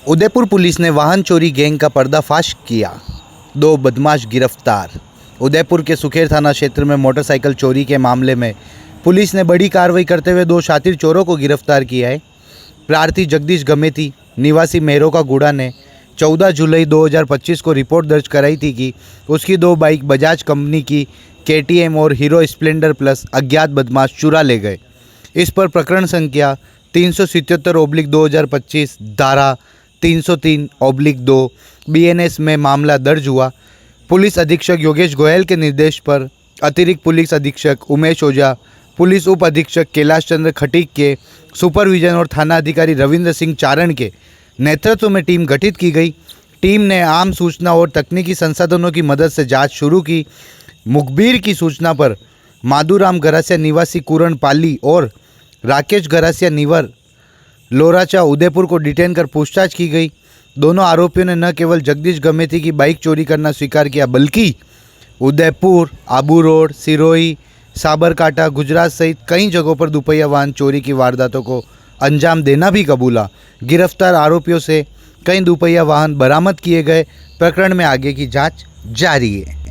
Udaipur police ने वाहन चोरी गैंग का पर्दाफाश किया। 2 बदमाश गिरफ्तार। उदयपुर के सुखेर थाना क्षेत्र में मोटरसाइकिल चोरी के मामले में पुलिस ने बड़ी कार्रवाई करते हुए 2 शातिर चोरों को गिरफ्तार किया है। प्रार्थी जगदीश गमेती निवासी मेहरों का गुड़ा ने 14 जुलाई 2025 को रिपोर्ट दर्ज कराई थी कि उसकी 2 बाइक बजाज कंपनी की KTM और हीरो स्प्लेंडर प्लस अज्ञात बदमाश चुरा ले गए। इस पर प्रकरण संख्या 377/2025 धारा 303/2 BNS में मामला दर्ज हुआ। पुलिस अधीक्षक योगेश गोयल के निर्देश पर अतिरिक्त पुलिस अधीक्षक उमेश ओझा, पुलिस उप अधीक्षक कैलाश चंद्र खटीक के सुपरविजन और थाना अधिकारी रविंद्र सिंह चारण के नेतृत्व में टीम गठित की गई। टीम ने आम सूचना और तकनीकी संसाधनों की मदद से जांच शुरू की। मुखबिर की सूचना पर माधुराम गरासिया निवासी कुरण पाली और राकेश गरासिया निवर लोराचा उदयपुर को डिटेन कर पूछताछ की गई। दोनों आरोपियों ने न केवल जगदीश गमेती की बाइक चोरी करना स्वीकार किया बल्कि उदयपुर, आबू रोड, सिरोही, साबरकांठा, गुजरात सहित कई जगहों पर दुपहिया वाहन चोरी की वारदातों को अंजाम देना भी कबूला। गिरफ्तार आरोपियों से कई दुपहिया वाहन बरामद किए गए। प्रकरण में आगे की जांच जारी है।